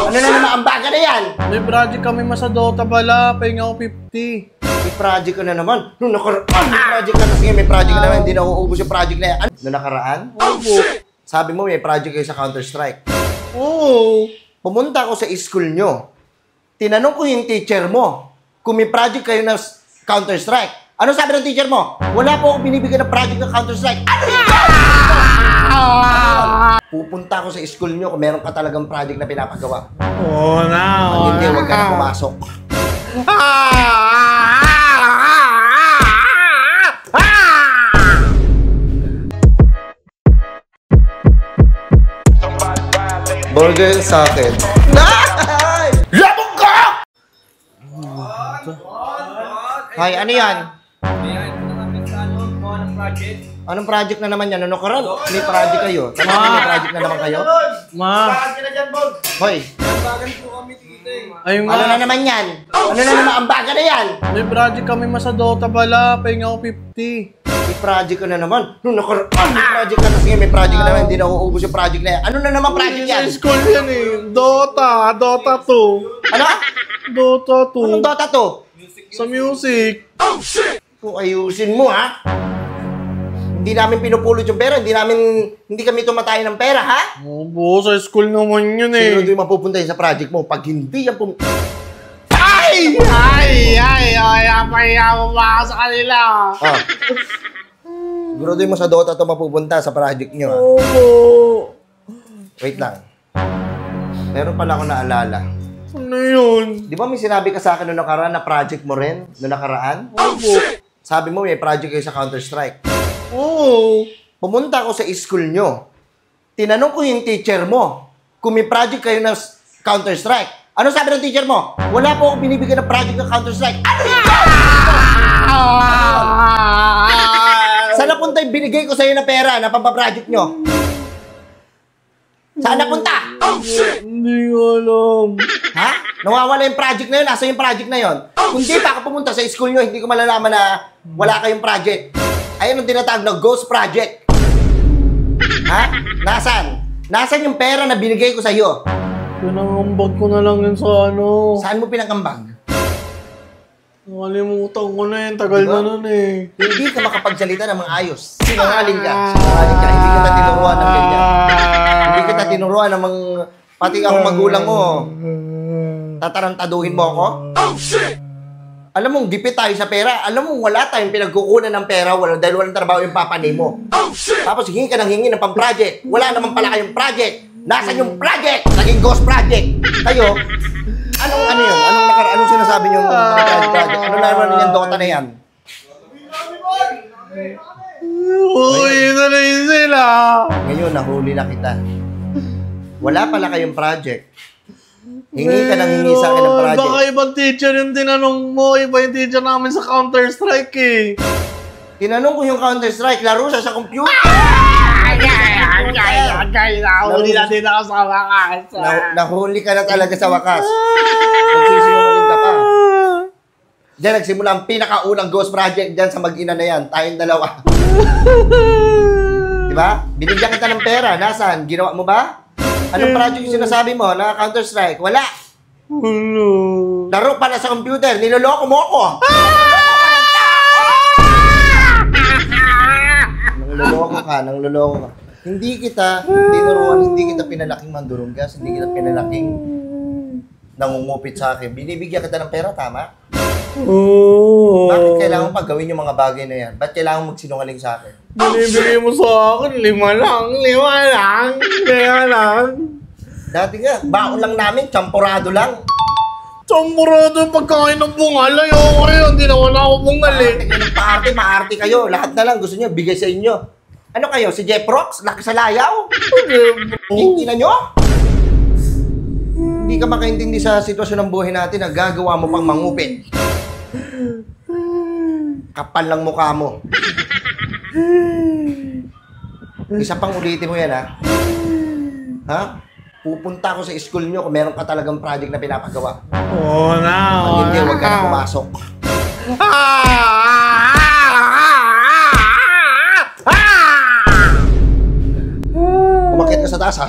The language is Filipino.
Ano na naman ang baga na yan? May project kami sa Dota pala, pahinga ko 50. May project ka na naman. Nung nakaraan, may project ka. Kasi may project ka na naman, hindi na uubos yung project na yan. Ano? Nung nakaraan? Opo. Sabi mo may project kayo sa Counter-Strike. Oo. Pumunta ako sa school nyo. Tinanong ko yung teacher mo kung may project kayo na Counter-Strike. Ano sabi ng teacher mo? Wala po akong binibigyan ng project ng Counter-Strike. Ano yun? Pupunta ako sa school nyo kung meron ka talagang project na pinapagawa. Oo na. Pag hindi, huwag ka na pumasok. Burger sa akin. Labog ka! Hay, ano yan? Anong project na naman yan? Ano karon? May project kayo? Talagang may project na naman kayo? Ma. Hoy, Ay, ano na ma. naman yan? Ano na naman ang baga na yan? May project kami sa Dota pala, pahinga ko 50. May project ka na naman. Nung nakaraan, may project ka. Kasi may project ka naman, hindi na uubos yung project na yan. Ano na naman project yan? Sa school yan eh. Dota 2. Ano? Dota 2. Anong Dota to? Sa music. Kung ayusin mo, ha? Hindi namin pinupulot yung pera. Hindi kami tumatay ng pera, ha? Opo, sa school naman yun eh. Siguro yung mapupunta yun sa project mo. Pag hindi yan Pahiya mo ba ako sa kanila? Ah. Siguro mo sa Dota to mapupunta sa project nyo, ha? Opo. Wait lang. Meron pala ako naalala. Ano yun? Di ba may sinabi ka sa akin noong nakaraan na project mo rin? Noong nakaraan? Opo. Sabi mo may project kayo sa Counter-Strike. Oo. Pumunta ako sa school nyo. Tinanong ko yung teacher mo kung may project kayo na Counter-Strike. Ano sabi ng teacher mo? Wala po akong binibigyan ng project ng Counter-Strike. Ano yun? Saan napunta yung binigay ko sa'yo na pera na pampaproject nyo? Saan napunta? Hindi ko alam. Ha? Nawawala yung project na yun? Nasa yung project na yun? Kung di pa ako pumunta sa school nyo, hindi ko malalaman na wala kayong project. Ayun ang tinatawag na ghost project. Ha? Nasaan? Nasaan yung pera na binigay ko sa'yo? Pinangambag ko na lang yun sa ano. Saan mo pinakambag? Nakalimutan ko na yun. Tagal Diba? na nun eh. Hindi ka makapagsalita ng mga ayos. Sinungaling ka. Sinungaling ka. Hindi kita tinuruan ng ganyan. Hindi kita tinuruan ng mga... Pati ako magulang mo. Tatarantaduhin mo ako? Alam mong gipit tayo sa pera. Alam mong wala tayong pinagkukunan ng pera dahil walang trabaho yung papanay mo. Tapos hingi ka ng hingi ng pang-project. Wala naman pala kayong project. Nasaan yung project? Naging ghost project. Kayo, ano yun? Anong sinasabi nyo project? Ano naman yung Dota na yan? Uy, ito na yun sila. Ngayon, nahuli na kita. Wala pala kayong project. Hingi ka ng hingi sa akin ng project. Baka ibang teacher yung tinanong mo. Iba yung teacher namin sa Counter-Strike eh. Tinanong ko yung Counter-Strike. Laro siya sa computer. Nahuli natin ako sa wakas. Nahuli ka na talaga sa wakas. Nagsisinungaling ka pa. Diyan nagsimula ang pinakaunang ghost project dyan sa mag-ina na yan. Tayong dalawa. Diba? Binigyan kita ng pera. Nasaan? Ginawa mo ba? Anong project yung sinasabi mo na Counter-Strike? Wala. Laro pala sa computer. Niloloko mo ako. Nangloloko ka. Hindi kita tinuruan, hindi kita pinalaking mandurunggas, hindi kita pinalaking nangungupit sa akin. Binibigyan kita ng pera, tama? Oo. Bakit kailangan mo gawin yung mga bagay na yan? Ba't kailangan magsinungaling sa akin? Binibigay mo sa akin, 5 lang. Dati nga, baon lang namin, champurado lang. Champurado yung pagkain ng bungal. Ayoko yun, hindi na wala ako bungal eh. Maarte kayo. Lahat na lang gusto nyo, bigay sa inyo. Ano kayo, si Jeff Rocks? Laki sa layaw? Hindi na nyo? Hindi ka makaintindi sa sitwasyon ng buhay natin na gagawa mo pang mangupit. Kapal lang mukha mo. Isa pang ulitin mo yan, ha? Ha? Pupunta ako sa school nyo kung meron ka talagang project na pinapagawa. Oo na. Pag hindi, huwag ka na pumasok. Umakit ka sa taas, ha?